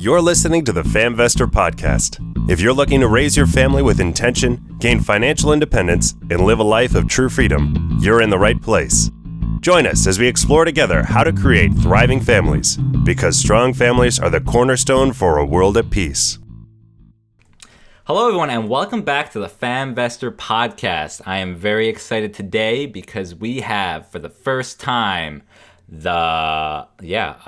You're listening to the FamVestor podcast. If you're looking to raise your family with intention, gain financial independence, and live a life of true freedom, you're in the right place. Join us as we explore together how to create thriving families, because strong families are the cornerstone for a world at peace. Hello, everyone, and welcome back to the FamVestor podcast. I am very excited today because we have, for the first time, a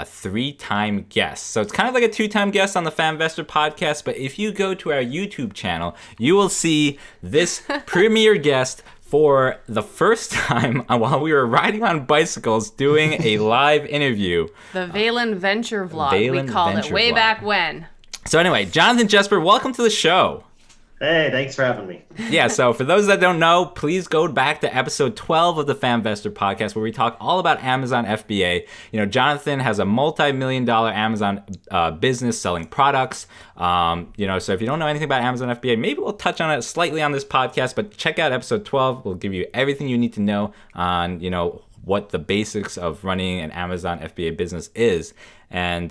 three-time guest. So it's kind of like a two-time guest on the FamVestor podcast, but if you go to our YouTube channel, you will see this premier guest for the first time while we were riding on bicycles doing a live interview. The Valen Venture vlog, we called it way back when. So anyway, Jonathan, Jesper, welcome to the show. Hey, thanks for having me. Yeah, so for those that don't know, please go back to episode 12 of the FamVestor podcast where we talk all about Amazon FBA. You know, Jonathan has a multi-million-dollar Amazon business selling products. So if you don't know anything about Amazon FBA, maybe we'll touch on it slightly on this podcast, but check out episode 12. We'll give you everything you need to know on, what the basics of running an Amazon FBA business is. And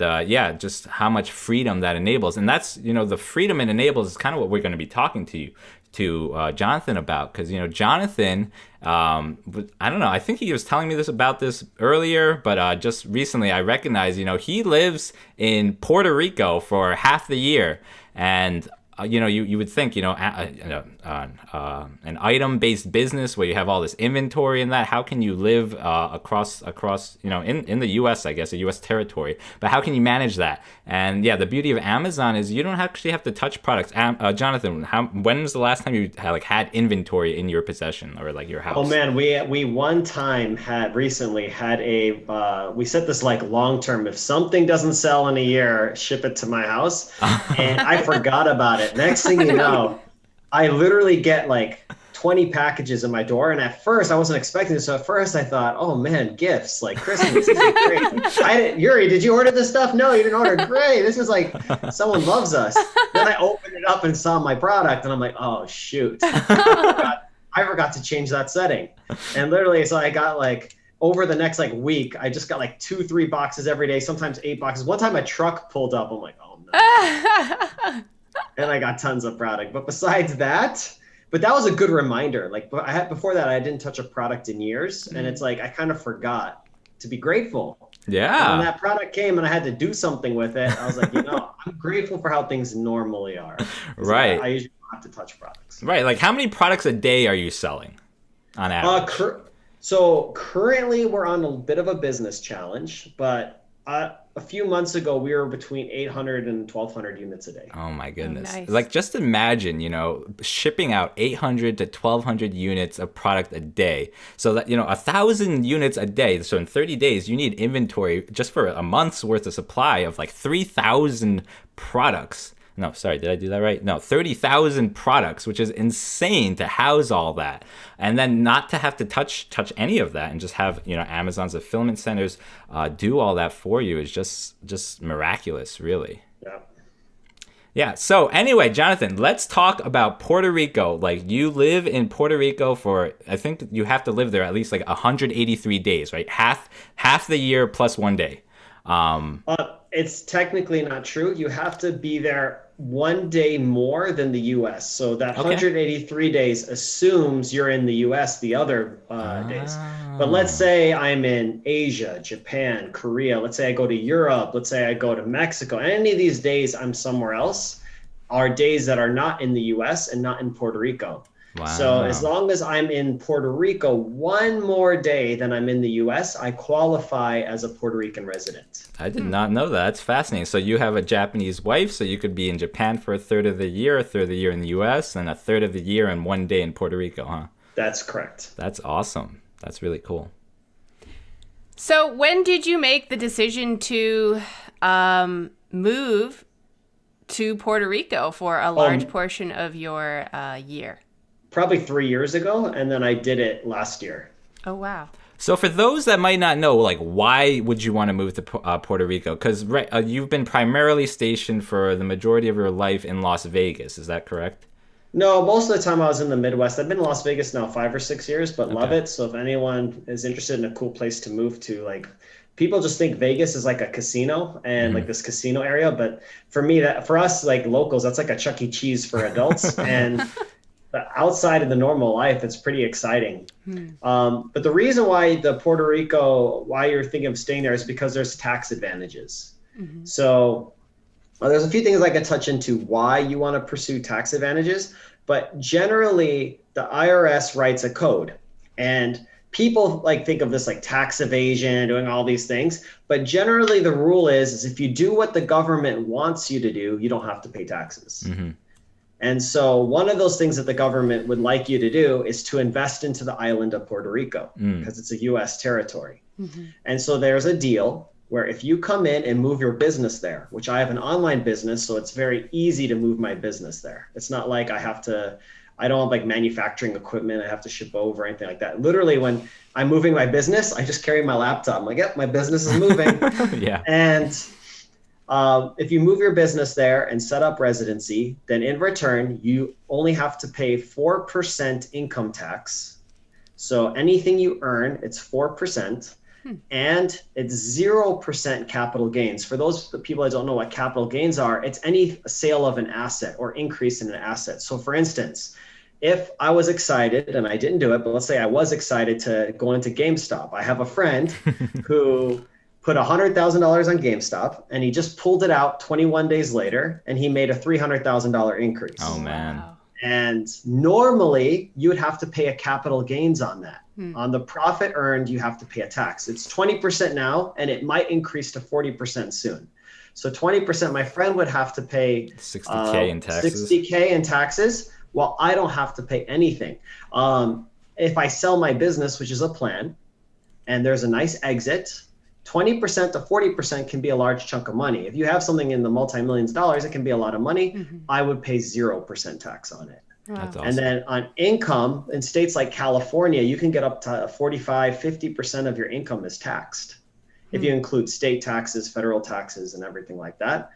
just how much freedom that enables. And that's, the freedom it enables is kind of what we're going to be talking to Jonathan about. Because, Jonathan, I don't know, I think he was telling me about this earlier, but just recently I recognized, he lives in Puerto Rico for half the year. And you would think, an item-based business where you have all this inventory and that, how can you live across in the U.S., I guess, a U.S. territory, but how can you manage that? And yeah, the beauty of Amazon is you don't actually have to touch products. Jonathan, when was the last time you had inventory in your possession or your house? Oh man, we one time recently had we set this long-term, if something doesn't sell in a year, ship it to my house. And I forgot about it. Next thing you know, I literally get 20 packages in my door. And at first I wasn't expecting this. So at first I thought, oh man, gifts, Christmas, this is great. Yuri, did you order this stuff? No, you didn't order. Great. This is someone loves us. Then I opened it up and saw my product and I'm like, oh shoot. I forgot to change that setting. And literally, so I got over the next week, I just got 2-3 boxes every day, sometimes 8 boxes. One time a truck pulled up. I'm like, oh no. And I got tons of product. But besides that, that was a good reminder. Before that, I didn't touch a product in years. And it's I kind of forgot to be grateful. Yeah. And when that product came and I had to do something with it, I was like, I'm grateful for how things normally are. Right. I usually don't have to touch products. Right. How many products a day are you selling on average? So currently we're on a bit of a business challenge, but a few months ago, we were between 800 and 1,200 units a day. Oh my goodness. Oh, nice. Just imagine, shipping out 800 to 1,200 units of product a day. So that, 1,000 units a day. So in 30 days, you need inventory just for a month's worth of supply of 3,000 products. No, sorry, did I do that right? No, 30,000 products, which is insane to house all that. And then not to have to touch any of that and just have, Amazon's fulfillment centers do all that for you is just miraculous, really. Yeah. Yeah, so anyway, Jonathan, let's talk about Puerto Rico. You live in Puerto Rico for, I think you have to live there at least 183 days, right? Half the year plus 1 day. It's technically not true. You have to be there 1 day more than the U.S. So that 183 days assumes you're in the U.S. the other days. But let's say I'm in Asia, Japan, Korea. Let's say I go to Europe. Let's say I go to Mexico. Any of these days I'm somewhere else are days that are not in the U.S. and not in Puerto Rico. Wow. So as long as I'm in Puerto Rico 1 more day than I'm in the U.S., I qualify as a Puerto Rican resident. I did not know that. That's fascinating. So you have a Japanese wife, so you could be in Japan for a third of the year in the U.S., and a third of the year and 1 day in Puerto Rico, huh? That's correct. That's awesome. That's really cool. So when did you make the decision to move to Puerto Rico for a large portion of your year? Probably 3 years ago, and then I did it last year. Oh, wow. So for those that might not know, why would you want to move to Puerto Rico? Because you've been primarily stationed for the majority of your life in Las Vegas. Is that correct? No, most of the time I was in the Midwest. I've been in Las Vegas now 5 or 6 years, but love it. So if anyone is interested in a cool place to move to, people just think Vegas is like a casino and like this casino area. But for us, like locals, that's like a Chuck E. Cheese for adults. And outside of the normal life, it's pretty exciting. But the reason why why you're thinking of staying there is because there's tax advantages. So there's a few things I could touch into why you want to pursue tax advantages, but generally the IRS writes a code, and people like think of this like tax evasion, doing all these things, but generally the rule is if you do what the government wants you to do, you don't have to pay taxes. And so one of those things that the government would like you to do is to invest into the island of Puerto Rico because it's a US territory. And so there's a deal where if you come in and move your business there, which I have an online business, so it's very easy to move my business there. It's not like I don't have like manufacturing equipment I have to ship over or anything like that. Literally when I'm moving my business, I just carry my laptop. I'm like, yep, my business is moving. And if you move your business there and set up residency, then in return, you only have to pay 4% income tax. So anything you earn, it's 4%. And it's 0% capital gains. For those people that don't know what capital gains are, it's any sale of an asset or increase in an asset. So for instance, if I was excited, and I didn't do it, but let's say I was excited to go into GameStop. I have a friend who put $100,000 on GameStop, and he just pulled it out 21 days later, and he made a $300,000 increase. Oh, man. Wow. And normally, you would have to pay a capital gains on that. On the profit earned, you have to pay a tax. It's 20% now, and it might increase to 40% soon. So 20%, my friend would have to pay $60K in taxes. $60K in taxes, while I don't have to pay anything. If I sell my business, which is a plan, and there's a nice exit, 20% to 40% can be a large chunk of money. If you have something in the multi-millions of dollars, it can be a lot of money. I would pay 0% tax on it. That's awesome. And then on income, in states like California, you can get up to 45, 50% of your income is taxed. If you include state taxes, federal taxes, and everything like that.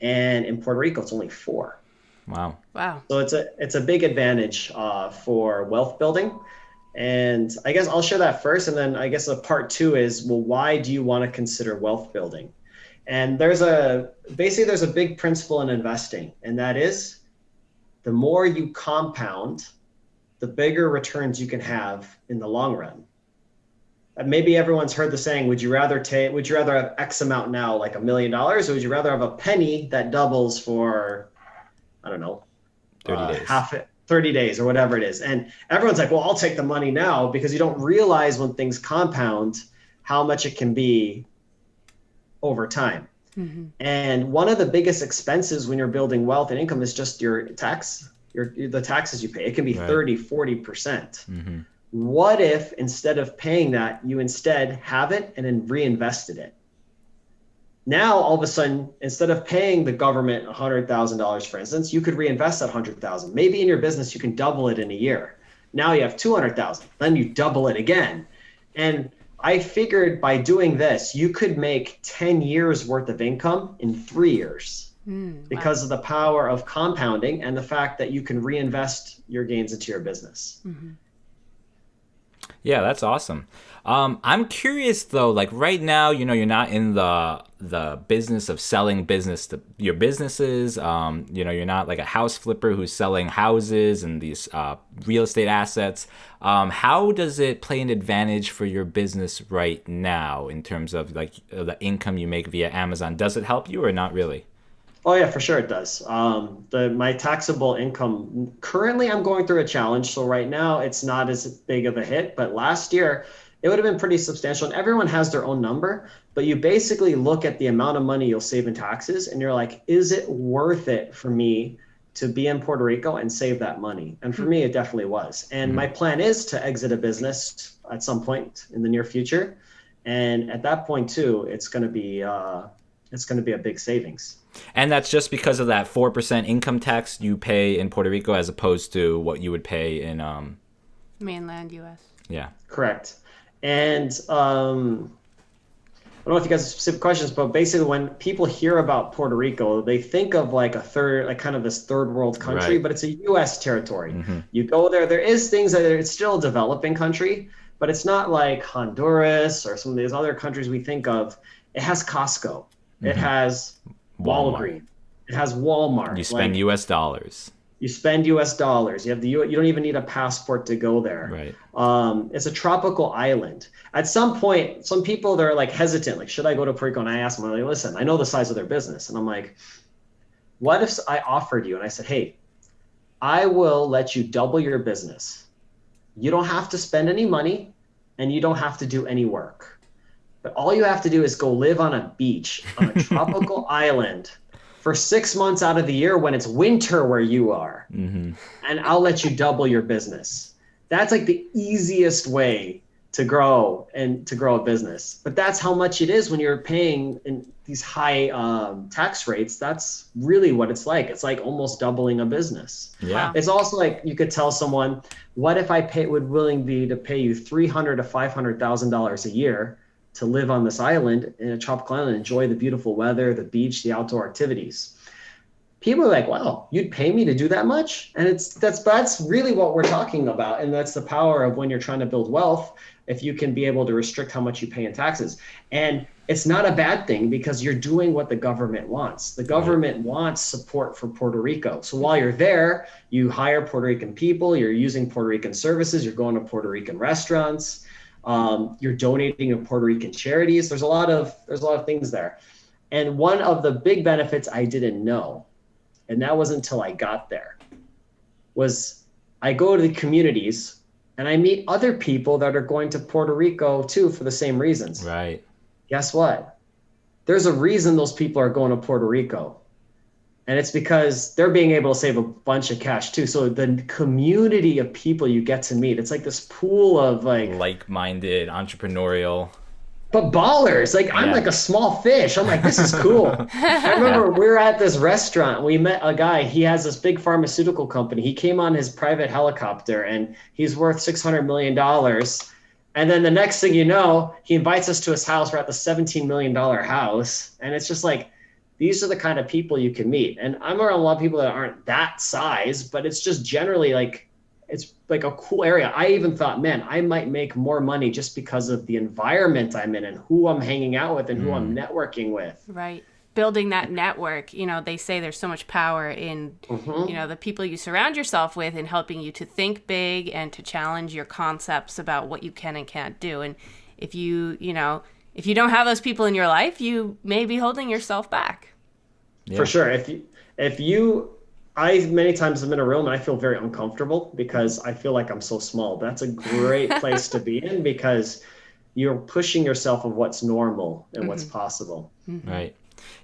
And in Puerto Rico, it's only 4%. Wow. So it's a big advantage for wealth building. And I guess I'll share that first. And then I guess a part 2 is, well, why do you want to consider wealth building? And there's a big principle in investing, and that is the more you compound, the bigger returns you can have in the long run. Maybe everyone's heard the saying, would you rather have X amount now, like $1 million, or would you rather have a penny that doubles for, I don't know, 30 days. 30 days or whatever it is. And everyone's like, well, I'll take the money now, because you don't realize when things compound how much it can be over time. And one of the biggest expenses when you're building wealth and income is just your tax, the taxes you pay. It can be 30, 40%. What if instead of paying that, you instead have it and then reinvested it? Now, all of a sudden, instead of paying the government $100,000, for instance, you could reinvest that $100,000. Maybe in your business, you can double it in a year. Now you have $200,000, then you double it again. And I figured by doing this, you could make 10 years worth of income in 3 years because of the power of compounding and the fact that you can reinvest your gains into your business. Yeah, that's awesome. I'm curious though, like right now, you're not in the business of selling your businesses. You're not like a house flipper who's selling houses and these real estate assets. How does it play an advantage for your business right now in terms of like the income you make via Amazon? Does it help you or not really? Oh yeah, for sure it does. My taxable income, currently I'm going through a challenge. So right now it's not as big of a hit, but last year it would have been pretty substantial, and everyone has their own number, but you basically look at the amount of money you'll save in taxes and you're like, is it worth it for me to be in Puerto Rico and save that money? And for me, it definitely was. And my plan is to exit a business at some point in the near future. And at that point too, it's going to be a big savings. And that's just because of that 4% income tax you pay in Puerto Rico as opposed to what you would pay in mainland US. Yeah. Correct. And I don't know if you guys have specific questions, but basically when people hear about Puerto Rico, they think of like kind of this third world country, right. But it's a US territory. You go there is things that it's still a developing country, but it's not like Honduras or some of these other countries we think of. It has Costco. It has Walgreens. It has Walmart. You spend US dollars. You spend US dollars. You don't even need a passport to go there. Right. It's a tropical island. At some point, some people, they're like hesitant, like, should I go to Puerto Rico? And I ask them, I'm like, listen, I know the size of their business. And I'm like, what if I offered you, and I said, hey, I will let you double your business. You don't have to spend any money and you don't have to do any work. But all you have to do is go live on a beach on a tropical island for 6 months out of the year when it's winter where you are. And I'll let you double your business. That's like the easiest way to grow a business. But that's how much it is when you're paying in these high tax rates. That's really what it's like. It's like almost doubling a business. Yeah. It's also like you could tell someone, what if I would willing be to pay you $300,000 to $500,000 a year to live on this island in a tropical island, enjoy the beautiful weather, the beach, the outdoor activities. People are like, wow, you'd pay me to do that much? And that's really what we're talking about. And that's the power of when you're trying to build wealth, if you can be able to restrict how much you pay in taxes. And it's not a bad thing because you're doing what the government wants. The government wants support for Puerto Rico. So while you're there, you hire Puerto Rican people, you're using Puerto Rican services, you're going to Puerto Rican restaurants, you're donating to Puerto Rican charities. There's a lot of things there. And one of the big benefits I didn't know, and that wasn't until I got there, was I go to the communities and I meet other people that are going to Puerto Rico too for the same reasons. Right. Guess what? There's a reason those people are going to Puerto Rico. And it's because they're being able to save a bunch of cash too. So the community of people you get to meet, it's like this pool of like-minded, entrepreneurial. But ballers, I'm like a small fish. I'm like, this is cool. I remember we were at this restaurant. We met a guy. He has this big pharmaceutical company. He came on his private helicopter and he's worth $600 million. And then the next thing you know, he invites us to his house. We're at the $17 million house. And it's just like, these are the kind of people you can meet. And I'm around a lot of people that aren't that size, but it's just generally it's like a cool area. I even thought, man, I might make more money just because of the environment I'm in and who I'm hanging out with and who I'm networking with. Right. Building that network, they say there's so much power in, the people you surround yourself with and helping you to think big and to challenge your concepts about what you can and can't do. And if you don't have those people in your life, you may be holding yourself back. Yeah. For sure. I many times am in a room and I feel very uncomfortable because I feel like I'm so small. That's a great place to be in because you're pushing yourself of what's normal and what's possible. Right.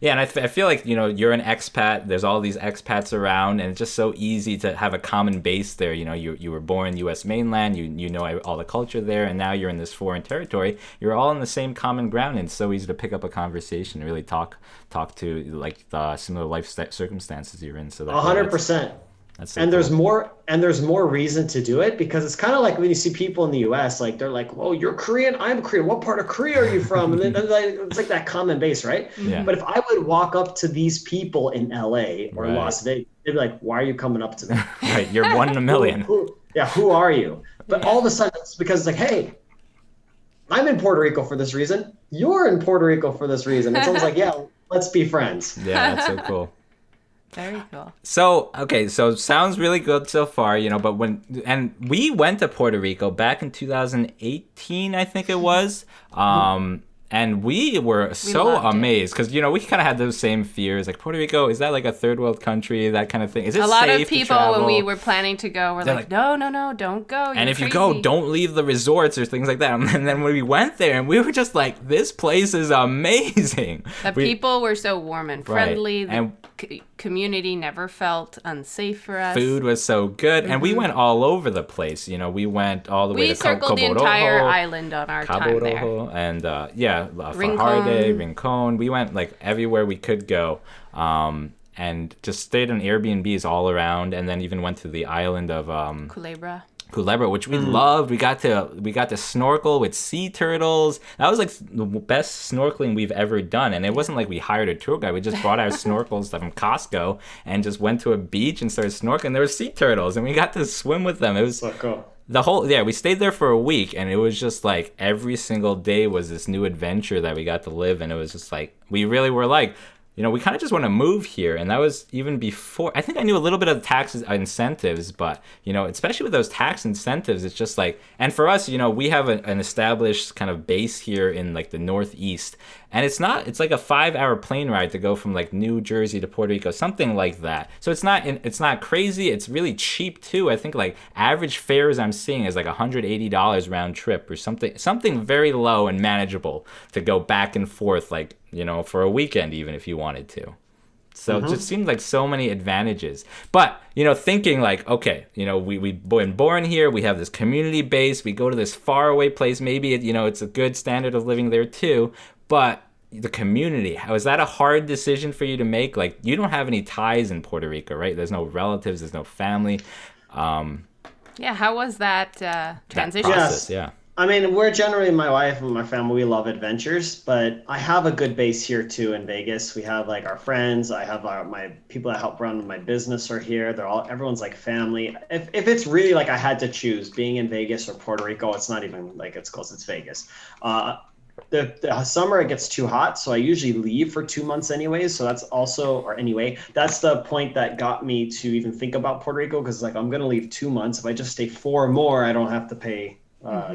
Yeah, and I feel like, you're an expat. There's all these expats around, and it's just so easy to have a common base there. You were born U.S. mainland, you know all the culture there, and now you're in this foreign territory. You're all in the same common ground, and it's so easy to pick up a conversation and really talk to like the similar life circumstances you're in. So 100%. That's so and cool. there's more reason to do it because it's kind of like when you see people in the U.S. like they're like, "Oh, you're Korean. I'm Korean. What part of Korea are you from?" And then it's like that common base, right? Yeah. But if I would walk up to these people in L.A. or Las Vegas, they'd be like, "Why are you coming up to me?" Right, you're one in a million. Who are you? But all of a sudden, it's because it's like, "Hey, I'm in Puerto Rico for this reason. You're in Puerto Rico for this reason." It's almost like, "Yeah, let's be friends." Yeah, that's so cool. Very cool. So sounds really good so far, but we went to Puerto Rico back in 2018, I think it was. And we were so amazed because, we kind of had those same fears. Like, Puerto Rico, is that like a third world country, that kind of thing? Is it safe to travel? A lot of people, when we were planning to go, were like, no, don't go. And if you go, don't leave the resorts or things like that. And then when we went there, and we were just like, this place is amazing. The people were so warm and friendly. Right. And community never felt unsafe for us. Food was so good. And we went all over the place. We went all the way to Cabo Rojo. We circled the entire island on our time there. And Fajardo, Rincon. We went like everywhere we could go, and just stayed in Airbnbs all around, and then even went to the island of Culebra, which we loved. We got to snorkel with sea turtles. That was like the best snorkeling we've ever done, and it wasn't like we hired a tour guide. We just brought our snorkels from Costco and just went to a beach and started snorkeling. There were sea turtles, and we got to swim with them. It was so cool. we stayed there for a week, and it was just like every single day was this new adventure that we got to live, and it was just like we really were like, we kind of just want to move here. And that was even before, I think I knew a little bit of the tax incentives, but, especially with those tax incentives, it's just like, and for us, we have an established kind of base here in like the Northeast. And it's like a 5-hour plane ride to go from like New Jersey to Puerto Rico, something like that. So it's not crazy. It's really cheap too. I think like average fares I'm seeing is like $180 round trip or something very low and manageable to go back and forth, like, for a weekend, even if you wanted to. So it just seemed like so many advantages. But, thinking like, okay, we've been born here. We have this community base. We go to this faraway place. Maybe, it's a good standard of living there too. But the community, was that a hard decision for you to make? Like, you don't have any ties in Puerto Rico, right? There's no relatives. There's no family. Yeah, how was that transition? That process, yeah. I mean, we're generally, my wife and my family, we love adventures, but I have a good base here too in Vegas. We have like our friends. I have my people that help run my business are here. Everyone's like family. If it's really like I had to choose being in Vegas or Puerto Rico, it's not even like it's close. It's Vegas. The summer it gets too hot, so I usually leave for 2 months anyways. So that's the point that got me to even think about Puerto Rico, because like I'm gonna leave 2 months. If I just stay 4 more, I don't have to pay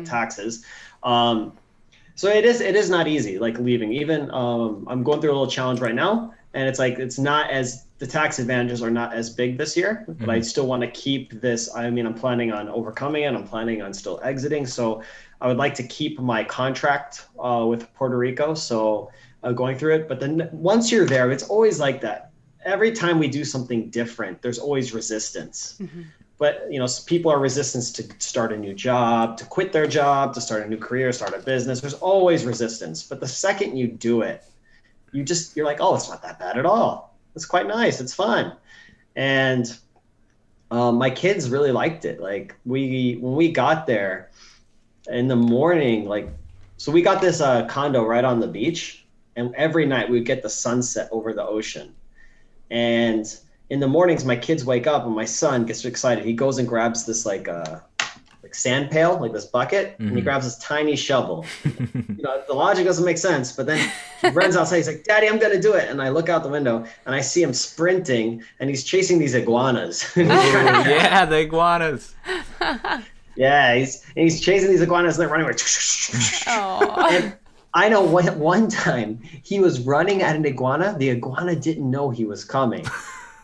taxes. So it is not easy, like leaving. Even I'm going through a little challenge right now, and it's like the tax advantages are not as big this year, but I still want to keep this. I mean, I'm planning on overcoming it. I'm planning on still exiting. So I would like to keep my contract with Puerto Rico. So going through it, but then once you're there, it's always like that. Every time we do something different, there's always resistance. But, people are resistant to start a new job, to quit their job, to start a new career, start a business. There's always resistance. But the second you do it, you're like, oh, it's not that bad at all. It's quite nice. It's fun. And my kids really liked it. Like when we got there in the morning, so we got this condo right on the beach, and every night we would get the sunset over the ocean. And in the mornings, my kids wake up and my son gets excited. He goes and grabs this like sand pail, like this bucket, and he grabs this tiny shovel. The logic doesn't make sense, but then he runs outside. He's like, "Daddy, I'm going to do it." And I look out the window and I see him sprinting, and he's chasing these iguanas. Yeah, the iguanas. Yeah, he's chasing these iguanas, and they're running away. And I know one time he was running at an iguana. The iguana didn't know he was coming.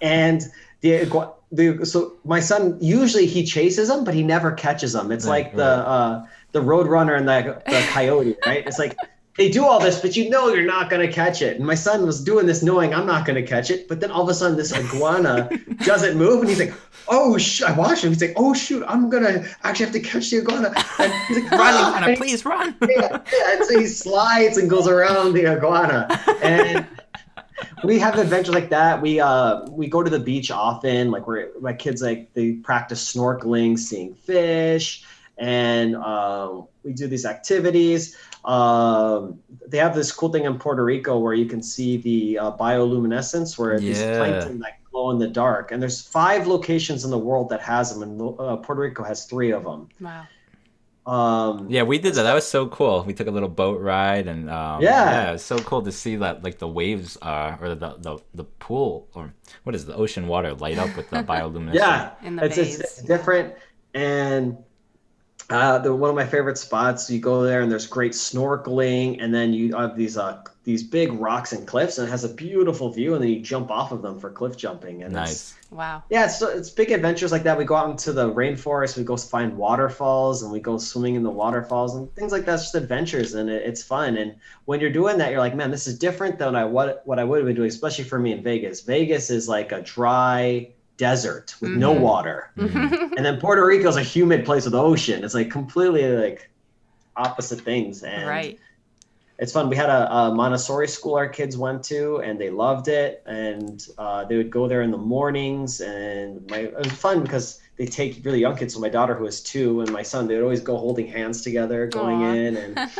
And so my son, usually he chases them, but he never catches them. It's like the road runner and the coyote, right? It's like they do all this, but you're not going to catch it. And my son was doing this knowing I'm not going to catch it. But then all of a sudden this iguana doesn't move. And he's like, oh, I watched him. He's like, oh, shoot, I'm going to actually have to catch the iguana. And he's like, run, iguana, please run. Yeah. And so he slides and goes around the iguana. And we have adventures like that. We go to the beach often. Like my kids, like they practice snorkeling, seeing fish, and we do these activities. They have this cool thing in Puerto Rico where you can see the bioluminescence, where these plankton that glow in the dark. And there's 5 locations in the world that has them, and Puerto Rico has 3 of them. Wow. Yeah, we did that. That was so cool. We took a little boat ride, and it was so cool to see that, like the waves or the pool, or what is the ocean water light up with the bioluminescence. Yeah, it's different. And one of my favorite spots, you go there and there's great snorkeling, and then you have these big rocks and cliffs, and it has a beautiful view, and then you jump off of them for cliff jumping. And nice. Wow. Yeah, it's big adventures like that. We go out into the rainforest, we go find waterfalls, and we go swimming in the waterfalls and things like that. It's just adventures, and it's fun. And when you're doing that, you're like, man, this is different than what I would have been doing, especially for me in Vegas. Vegas is like a dry desert with no water. And then Puerto Rico is a humid place with ocean. It's like completely like opposite things. And right. It's fun. We had a Montessori school our kids went to, and they loved it. And they would go there in the mornings, and it was fun because they take really young kids. So my daughter, who is 2, and my son, they would always go holding hands together, going in. And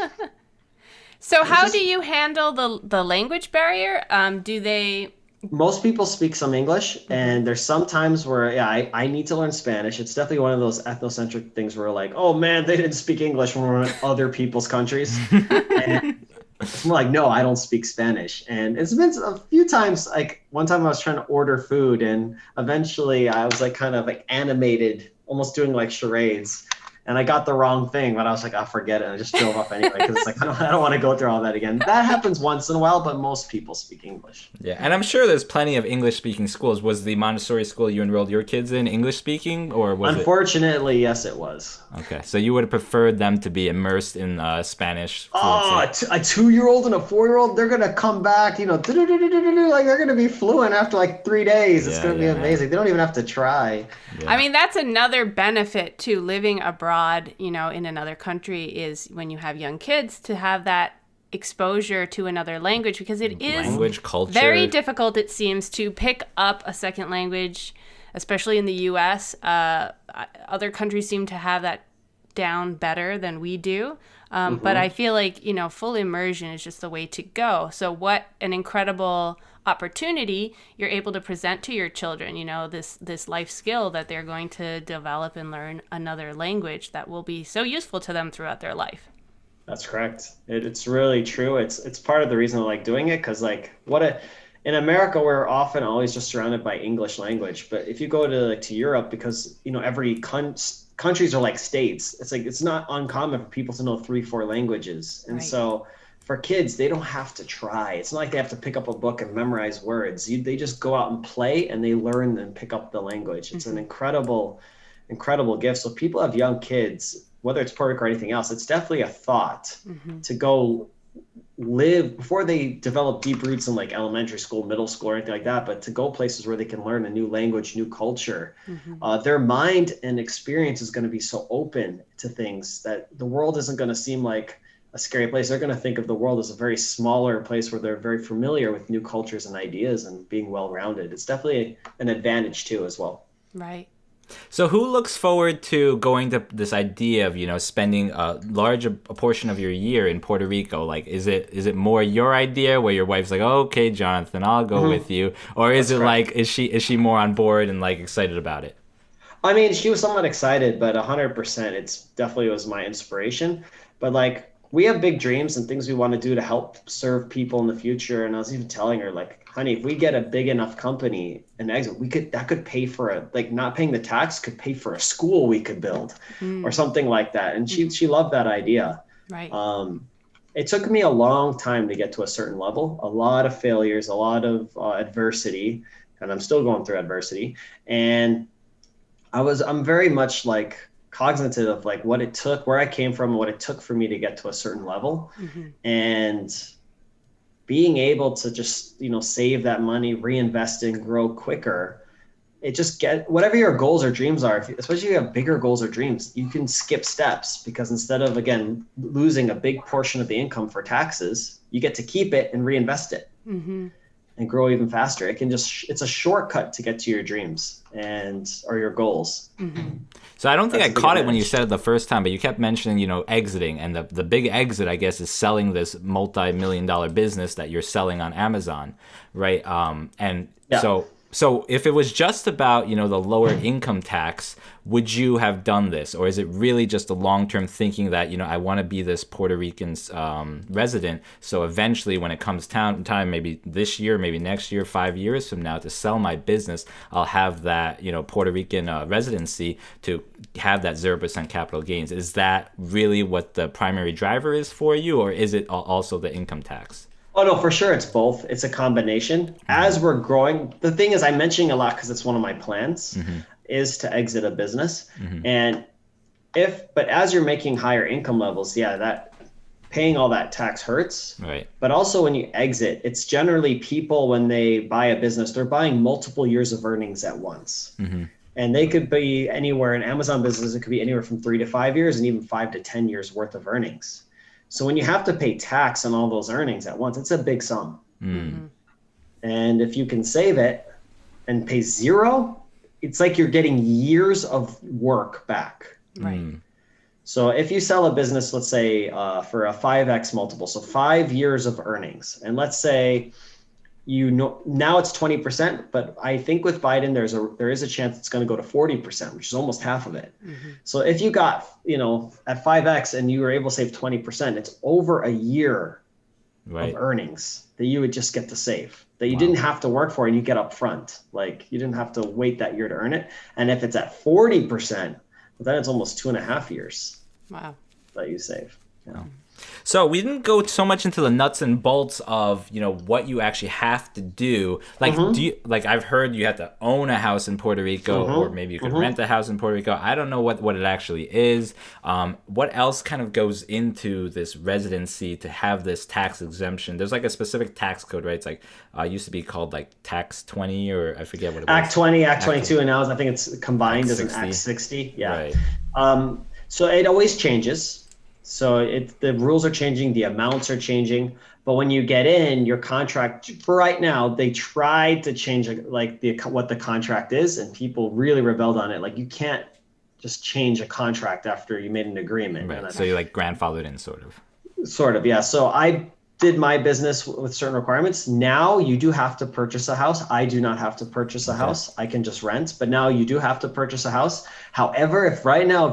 so how do you handle the language barrier? Do they most people speak some English, and there's some times where, yeah, I need to learn Spanish. It's definitely one of those ethnocentric things where like, oh man, they didn't speak English when we're in other people's countries. And it's more like, no, I don't speak Spanish. And it's been a few times, like one time I was trying to order food, and eventually I was like kind of like animated, almost doing like charades. And I got the wrong thing, but I was like, I'll forget it. And I just drove off anyway, because it's like, I don't want to go through all that again. That happens once in a while, but most people speak English. Yeah, and I'm sure there's plenty of English-speaking schools. Was the Montessori school you enrolled your kids in English-speaking, or was Unfortunately, yes, it was. Okay, so you would have preferred them to be immersed in Spanish. Oh, a 2-year-old and a 4-year-old, they're going to come back, like they're going to be fluent after like 3 days. It's going to be amazing. They don't even have to try. Yeah. I mean, that's another benefit to living abroad, in another country, is when you have young kids to have that exposure to another language, because it is language, culture. Very difficult, it seems, to pick up a second language, especially in the US. Other countries seem to have that down better than we do. But I feel like, full immersion is just the way to go. So what an incredible opportunity you're able to present to your children, this life skill that they're going to develop and learn another language that will be so useful to them throughout their life. That's correct. It's really true. It's part of the reason I like doing it, because like in America, we're often always just surrounded by English language. But if you go to Europe, because every countries are like states, it's like it's not uncommon for people to know 3-4 languages, and so for kids, they don't have to try. It's not like they have to pick up a book and memorize words. They just go out and play, and they learn and pick up the language. It's an incredible gift. So if people have young kids, whether it's Puerto Rico or anything else, it's definitely a thought to go live before they develop deep roots in like elementary school, middle school, or anything like that, but to go places where they can learn a new language, new culture. Their mind and experience is going to be so open to things that the world isn't going to seem like a scary place. They're going to think of the world as a very smaller place where they're very familiar with new cultures and ideas and being well-rounded. It's definitely an advantage too, as well. Right. So who looks forward to going to this idea of, spending a large portion of your year in Puerto Rico? Like, is it more your idea where your wife's like, oh, okay, Jonathan, I'll go with you? Or is it like, is she more on board and like excited about it? I mean, she was somewhat excited, but 100%, it's definitely was my inspiration. But like, we have big dreams and things we want to do to help serve people in the future. And I was even telling her, like, honey, if we get a big enough company and exit, that could pay for not paying the tax could pay for a school we could build or something like that. And she loved that idea. Right. It took me a long time to get to a certain level, a lot of failures, a lot of adversity, and I'm still going through adversity. And I'm very much like cognizant of like what it took, where I came from, what it took for me to get to a certain level, and being able to just, save that money, reinvest and grow quicker. It just whatever your goals or dreams are, especially if you have bigger goals or dreams, you can skip steps, because instead of, again, losing a big portion of the income for taxes, you get to keep it and reinvest it and grow even faster. It's a shortcut to get to your dreams or your goals. So I don't think I caught it when you said it the first time, but you kept mentioning, exiting, and the big exit, I guess, is selling this multi-million-dollar business that you're selling on Amazon, right? So if it was just about, the lower income tax, would you have done this? Or is it really just a long-term thinking that, I want to be this Puerto Rican resident, so eventually when it comes time, maybe this year, maybe next year, 5 years from now, to sell my business, I'll have that, Puerto Rican residency to have that 0% capital gains. Is that really what the primary driver is for you, or is it also the income tax? Oh, no, for sure. It's both. It's a combination. As we're growing, the thing is, I'm mentioning a lot because it's one of my plans is to exit a business. And but as you're making higher income levels, that paying all that tax hurts. Right. But also when you exit, it's generally people, when they buy a business, they're buying multiple years of earnings at once. And they could be anywhere in Amazon business. It could be anywhere from 3 to 5 years and even 5 to 10 years worth of earnings. So when you have to pay tax on all those earnings at once, it's a big sum. And if you can save it and pay zero, it's like you're getting years of work back. Right. So if you sell a business, let's say for a 5x multiple, so 5 years of earnings, and let's say now it's 20%, but I think with Biden, there is a chance it's going to go to 40%, which is almost half of it. So if you got, at 5X and you were able to save 20%, it's over a year of earnings that you would just get to save, that you didn't have to work for and you get up front. Like you didn't have to wait that year to earn it. And if it's at 40%, then it's almost 2.5 years. Wow. That you save. Yeah. So we didn't go so much into the nuts and bolts of, what you actually have to do. Like, I've heard you have to own a house in Puerto Rico, or maybe you could rent a house in Puerto Rico. I don't know what it actually is. What else kind of goes into this residency to have this tax exemption? There's like a specific tax code, right? It's like, used to be called like Tax 20, or I forget what it was. Act 20, Act 22, and now I think it's combined as an Act 60. Yeah. Right. So it always changes. So the rules are changing, the amounts are changing, but when you get in your contract, for right now, they tried to change what the contract is, and people really rebelled on it. Like you can't just change a contract after you made an agreement. Right. So you like grandfathered in, sort of. Sort of, yeah. So I did my business with certain requirements. Now you do have to purchase a house. I do not have to purchase a house. I can just rent, but now you do have to purchase a house. However, if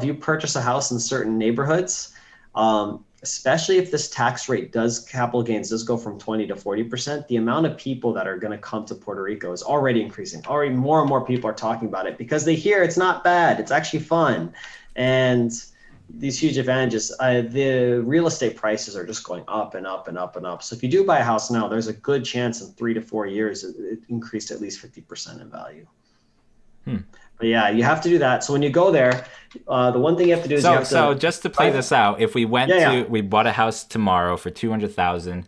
you purchase a house in certain neighborhoods, especially if this tax rate capital gains does go from 20 to 40%, the amount of people that are going to come to Puerto Rico is already increasing. Already more and more people are talking about it because they hear it's not bad. It's actually fun. And these huge advantages, the real estate prices are just going up and up and up and up. So if you do buy a house now, there's a good chance in 3 to 4 years, it increased at least 50% in value. But yeah, you have to do that. So when you go there, the one thing you have to do is So just to play this out, if we we bought a house tomorrow for $200,000,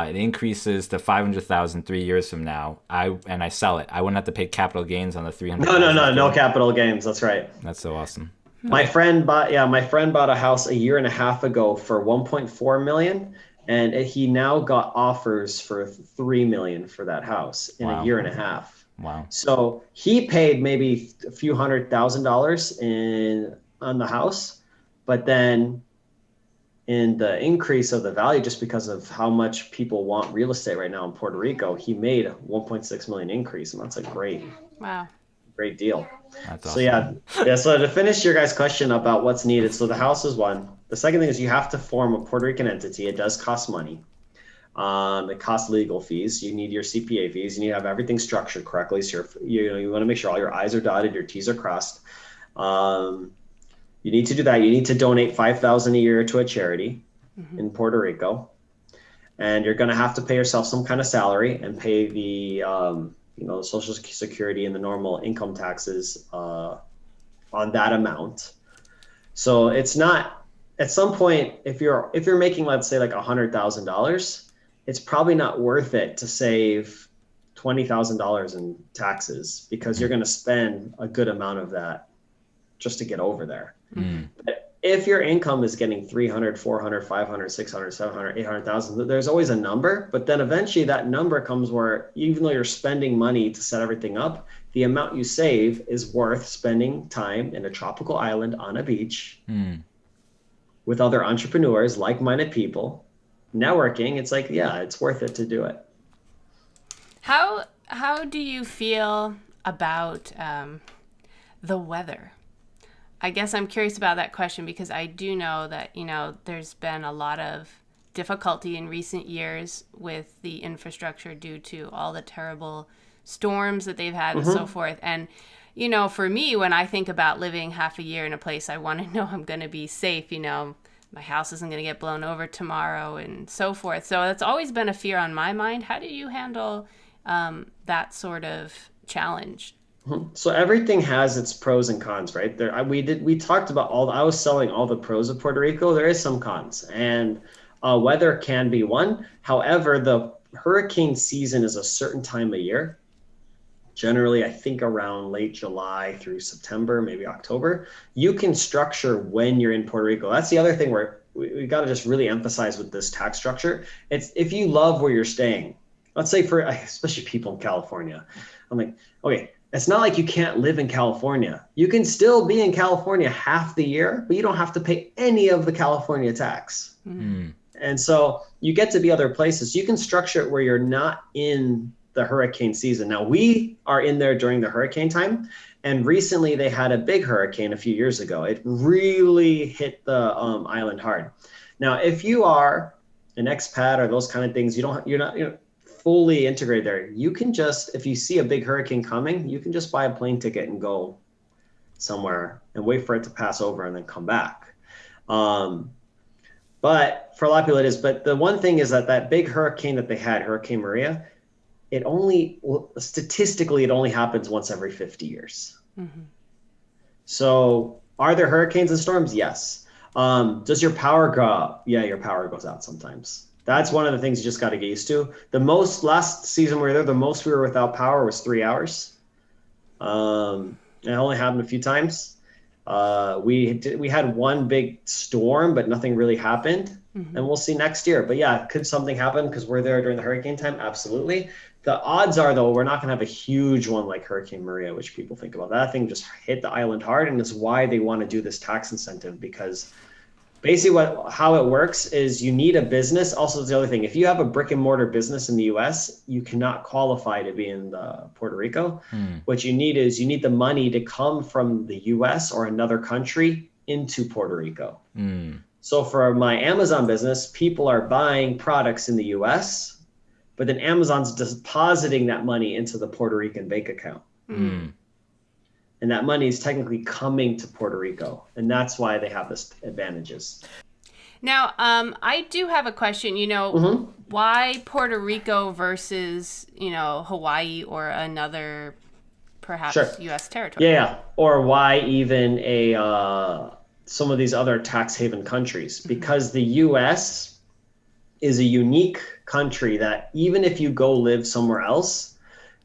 it increases to $500,000 3 years from now. I sell it. I wouldn't have to pay capital gains on the $300,000. No capital gains. That's right. That's so awesome. My friend bought a house a year and a half ago for $1.4 million, and he now got offers for $3 million for that house in a year and a half. Wow. So he paid maybe a few $100,000 on the house, but then in the increase of the value, just because of how much people want real estate right now in Puerto Rico, he made a 1.6 million increase, and that's a great deal. That's awesome. So yeah. So to finish your guys' question about what's needed, so the house is one. The second thing is you have to form a Puerto Rican entity. It does cost money. It costs legal fees. You need your CPA fees. You need to have everything structured correctly. So you want to make sure all your I's are dotted, your T's are crossed. You need to do that. You need to donate $5,000 a year to a charity in Puerto Rico, and you're going to have to pay yourself some kind of salary and pay the Social Security and the normal income taxes on that amount. So it's not, at some point, if you're making, let's say, like $100,000, it's probably not worth it to save $20,000 in taxes, because you're going to spend a good amount of that just to get over there. But if your income is getting 300, 400, 500, 600, 700, 800,000, there's always a number, but then eventually that number comes where, even though you're spending money to set everything up, the amount you save is worth spending time in a tropical island on a beach with other entrepreneurs, like-minded people, networking. It's like, yeah, it's worth it to do it. How do you feel about the weather? I guess I'm curious about that question, because I do know that, there's been a lot of difficulty in recent years with the infrastructure due to all the terrible storms that they've had and so forth. And, for me, when I think about living half a year in a place, I want to know I'm going to be safe, my house isn't going to get blown over tomorrow and so forth. So that's always been a fear on my mind. How do you handle that sort of challenge? So everything has its pros and cons, right? We talked about I was selling all the pros of Puerto Rico. There is some cons, and weather can be one. However, the hurricane season is a certain time of year. Generally, I think around late July through September, maybe October. You can structure when you're in Puerto Rico. That's the other thing where we got to just really emphasize with this tax structure. It's if you love where you're staying. Let's say especially people in California. I'm like, okay, it's not like you can't live in California. You can still be in California half the year, but you don't have to pay any of the California tax. And so you get to be other places. You can structure it where you're not in the hurricane season. Now we are in there during the hurricane time, and recently they had a big hurricane a few years ago. It really hit the island hard. Now, if you are an expat or those kind of things, you're not fully integrated there. You can just, if you see a big hurricane coming, you can just buy a plane ticket and go somewhere and wait for it to pass over and then come back. But for a lot of people it is. But the one thing is that big hurricane that they had, Hurricane Maria, statistically, it only happens once every 50 years. Mm-hmm. So are there hurricanes and storms? Yes. Does your power go out? Yeah, your power goes out sometimes. That's one of the things you just got to get used to. Last season we were there, the most we were without power was 3 hours. It only happened a few times. We had one big storm, but nothing really happened. Mm-hmm. And we'll see next year. But yeah, could something happen because we're there during the hurricane time? Absolutely. The odds are, though, we're not going to have a huge one like Hurricane Maria, which people think about. That thing just hit the island hard, and is why they want to do this tax incentive, because basically how it works is you need a business. Also, the other thing, if you have a brick and mortar business in the US, you cannot qualify to be in Puerto Rico. What you need is the money to come from the US or another country into Puerto Rico. So for my Amazon business, people are buying products in the US, but then Amazon's depositing that money into the Puerto Rican bank account. And that money is technically coming to Puerto Rico. And that's why they have this advantages. Now, I do have a question, why Puerto Rico versus, Hawaii or another perhaps U.S. territory? Yeah. Or why even some of these other tax haven countries? Because the U.S. is a unique country that even if you go live somewhere else,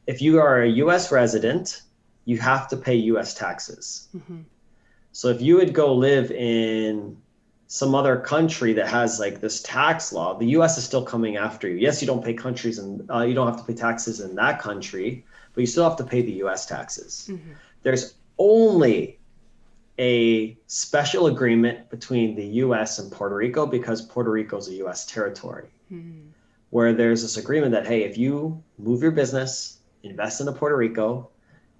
if you are a U.S. resident, you have to pay U.S. taxes. So if you would go live in some other country that has like this tax law, the U.S. is still coming after you. Yes, you don't pay you don't have to pay taxes in that country, but you still have to pay the U.S. taxes. There's only a special agreement between the U.S. and Puerto Rico because Puerto Rico is a U.S. territory, where there's this agreement that, hey, if you move your business, invest into Puerto Rico,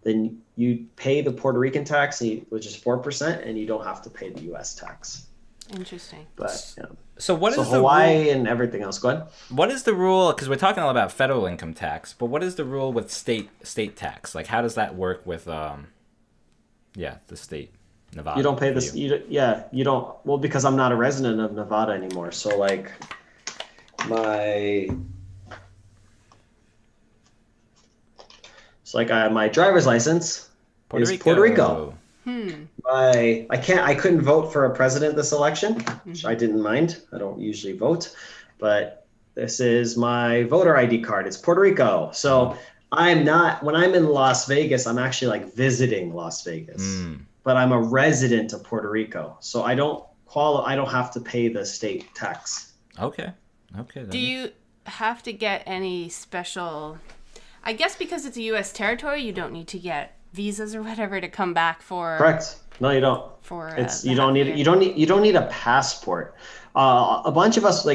then you pay the Puerto Rican tax, which is 4%, and you don't have to pay the U.S. tax. Interesting. But yeah. So what is Hawaii the rule, and everything else? Go ahead. What is the rule? Because we're talking all about federal income tax, but what is the rule with state tax? Like, how does that work with the state, Nevada? You don't pay this. You don't. Well, because I'm not a resident of Nevada anymore. So like my driver's license is Puerto Rico. I couldn't vote for a president this election, which I didn't mind. I don't usually vote, but this is my voter ID card. It's Puerto Rico. So when I'm in Las Vegas, I'm actually like visiting Las Vegas, but I'm a resident of Puerto Rico. So I don't have to pay the state tax. Okay. Do you have to get any special, I guess because it's a U.S. territory, you don't need to get visas or whatever to come back for. Correct. No, you don't. You don't need a passport. A bunch of us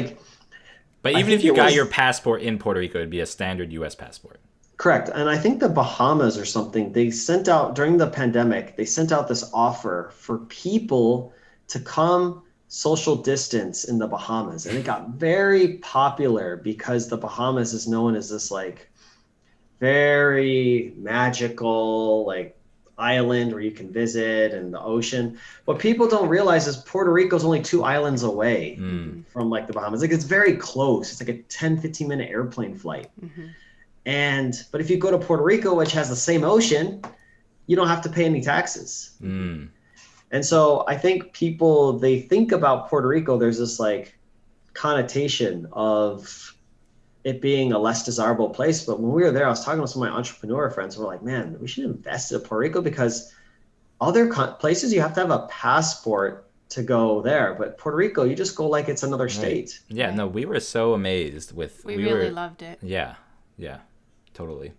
But even if you got your passport in Puerto Rico, it'd be a standard U.S. passport. Correct. And I think the Bahamas or something, they sent out during the pandemic, they sent out this offer for people to come social distance in the Bahamas. And it got very popular because the Bahamas is known as this very magical island where you can visit and the ocean. What people don't realize is Puerto Rico is only 2 islands away from the Bahamas. It's very close. It's a 10-15 minute airplane flight. But if you go to Puerto Rico, which has the same ocean, you don't have to pay any taxes. And so I think they think about Puerto Rico, there's this connotation of it being a less desirable place. But when we were there, I was talking to some of my entrepreneur friends who were like, man, we should invest in Puerto Rico because other places you have to have a passport to go there. But Puerto Rico, you just go like it's another state. Yeah, no, we were so amazed with. We really loved it. Yeah, totally.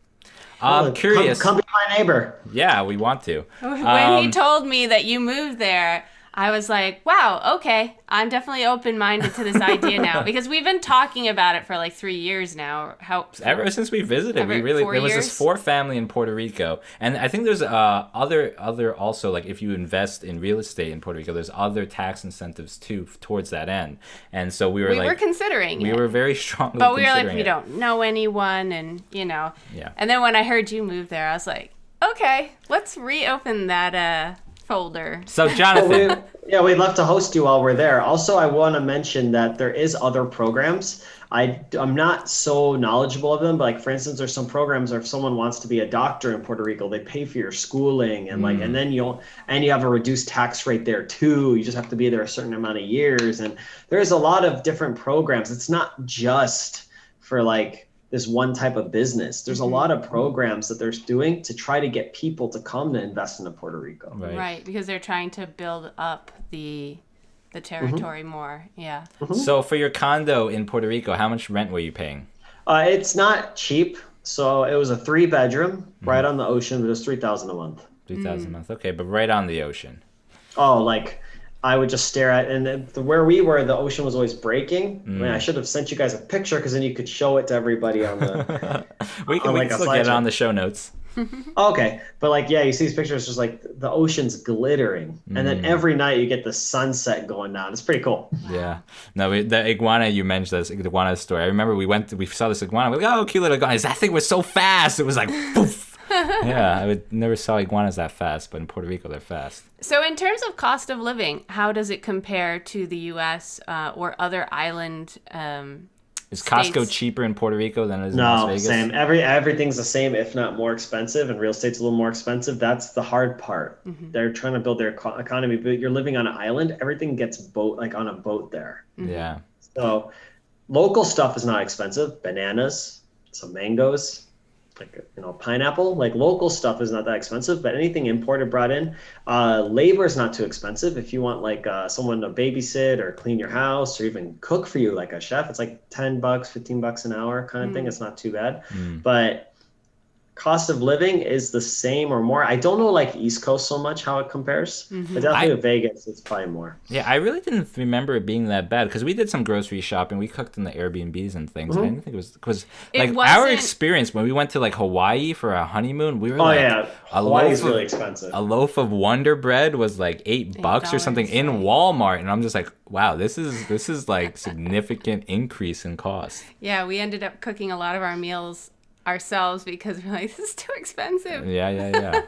I'm curious. Come be my neighbor. Yeah, we want to. When he told me that you moved there, I was like, wow, okay, I'm definitely open-minded to this idea now, because we've been talking about it for like 3 years now. Ever since we visited, there was this 4 family in Puerto Rico, and I think there's other also, like if you invest in real estate in Puerto Rico, there's other tax incentives too towards that end, and so we were considering we were very strongly, but we were like, we don't know anyone, and yeah. And then when I heard you move there, I was like, okay, let's reopen that folder. So Jonathan, we'd love to host you while we're there. Also, I want to mention that there is other programs. I'm not so knowledgeable of them, but like for instance, there's some programs where if someone wants to be a doctor in Puerto Rico, they pay for your schooling, and and then you have a reduced tax rate there too. You just have to be there a certain amount of years, and there's a lot of different programs. It's not just for like this one type of business. There's a lot of programs that they're doing to try to get people to come to invest into Puerto Rico. Right, because they're trying to build up the territory more. Yeah. So for your condo in Puerto Rico, how much rent were you paying? It's not cheap. So it was a 3-bedroom right on the ocean, but it was $3,000 a month. $3,000 a month. Okay, but right on the ocean. Oh, like I would just stare at, and where we were, the ocean was always breaking. I mean, I should have sent you guys a picture, because then you could show it to everybody on the. we can still get it on the show notes. Okay, but like, yeah, you see these pictures, just like the ocean's glittering, and then every night you get the sunset going down. It's pretty cool. Yeah. No, the iguana you mentioned, the iguana story. I remember we saw this iguana. We're like, oh, cute little iguana. That thing was so fast. It was like, poof. Yeah, I never saw iguanas that fast, but in Puerto Rico they're fast. So in terms of cost of living, how does it compare to the U.S. Or other island Is Costco states cheaper in Puerto Rico than it is in Las Vegas? No, same. Everything's the same, if not more expensive, and real estate's a little more expensive. That's the hard part. They're trying to build their economy, but you're living on an island. Everything gets on a boat there. Yeah. So local stuff is not expensive. Bananas, some mangoes, like pineapple. Like local stuff is not that expensive, but anything imported, brought in, labor is not too expensive. If you want like someone to babysit or clean your house or even cook for you, like a chef, it's like $10, $15 an hour kind of thing. It's not too bad, but cost of living is the same or more. I don't know like East Coast so much how it compares, but definitely with Vegas, it's probably more. Yeah, I really didn't remember it being that bad, because we did some grocery shopppping. We cooked in the Airbnbs and things. I didn't think it was, because like our experience when we went to like Hawaii for a honeymoon, we were Hawaii's really expensive. A loaf of Wonder Bread was like $8 or something in Walmart, and I'm just like, wow, this is like significant increase in cost. Yeah, we ended up cooking a lot of our meals ourselves because we're like, this is too expensive. Yeah.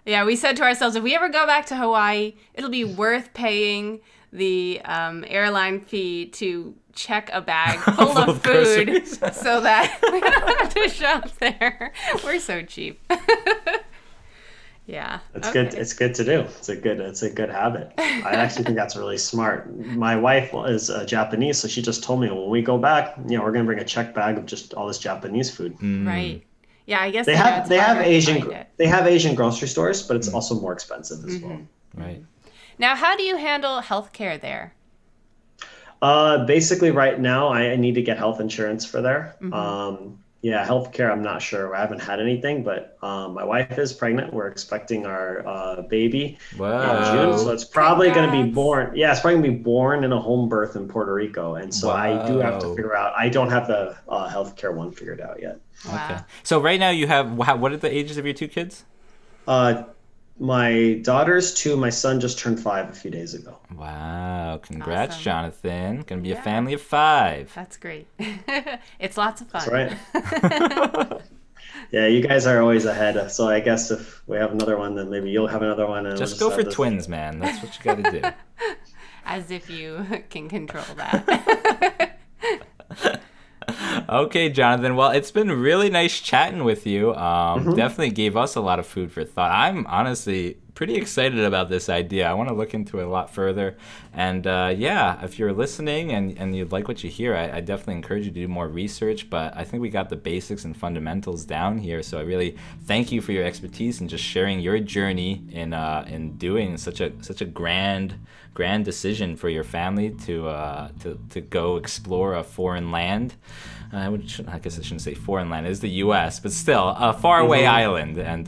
Yeah, we said to ourselves, if we ever go back to Hawaii, it'll be worth paying the airline fee to check a bag full of food so that we don't have to shop there. We're so cheap. Yeah. It's good. It's good to do. It's a good habit. I actually think that's really smart. My wife is Japanese, so she just told me when we go back, we're going to bring a check bag of just all this Japanese food. Right. Yeah, I guess they have Asian grocery stores, but it's also more expensive as well. Right. Now, how do you handle healthcare there? Basically right now I need to get health insurance for there. Yeah, healthcare, I'm not sure. I haven't had anything, but my wife is pregnant. We're expecting our baby in June, so it's probably going to be born. Yeah, it's probably going to be born in a home birth in Puerto Rico, and so I do have to figure out. I don't have the healthcare one figured out yet. Wow. Okay. So right now you have what are the ages of your 2 kids? My daughter's 2. My son just turned 5 a few days ago. Wow. Congrats, Awesome. Jonathan. Going to be a family of 5. That's great. It's lots of fun. That's right. Yeah, you guys are always ahead. So I guess if we have another one, then maybe you'll have another one. And just go for twins, man. That's what you got to do. As if you can control that. Okay, Jonathan. Well, it's been really nice chatting with you. Definitely gave us a lot of food for thought. I'm honestly pretty excited about this idea. I want to look into it a lot further. And if you're listening and you like what you hear, I definitely encourage you to do more research. But I think we got the basics and fundamentals down here. So I really thank you for your expertise and just sharing your journey in doing such a grand decision for your family to go explore a foreign land. I guess I shouldn't say foreign land. It is the U.S., but still a faraway island. And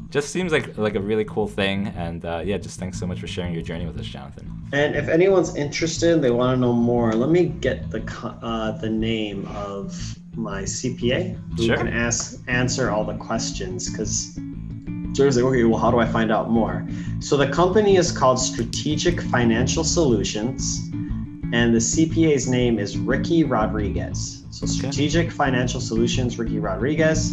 just seems like a really cool thing. And just thanks so much for sharing your journey with us, Jonathan. And if anyone's interested, they want to know more, let me get the name of my CPA who Sure. can answer all the questions, because Jerry's like, okay, well, how do I find out more? So the company is called Strategic Financial Solutions, and the CPA's name is Ricky Rodriguez. So Strategic Financial Solutions, Ricky Rodriguez.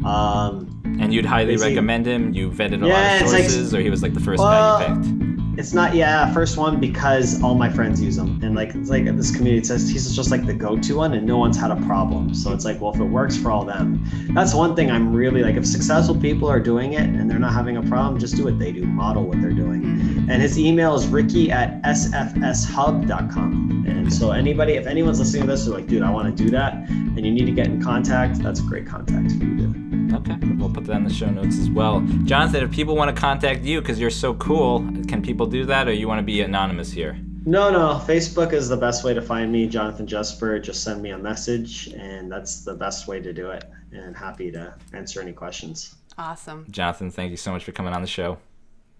And you'd highly recommend him? You vetted a lot of sources, or he was like the first guy you picked? It's not, first one, because all my friends use them. And it's like this community, it says he's just like the go-to one, and no one's had a problem. So it's like, well, if it works for all them, that's one thing I'm really like, if successful people are doing it and they're not having a problem, just do what they do, model what they're doing. And his email is ricky@sfshub.com. And so if anyone's listening to this, they're like, dude, I want to do that, and you need to get in contact, that's a great contact for you to do. Okay, we'll put that in the show notes as well. Jonathan, if people want to contact you because you're so cool, can people do that, or you want to be anonymous here? No, Facebook is the best way to find me, Jonathan Jesper. Just send me a message, and that's the best way to do it. And happy to answer any questions. Awesome. Jonathan, thank you so much for coming on the show.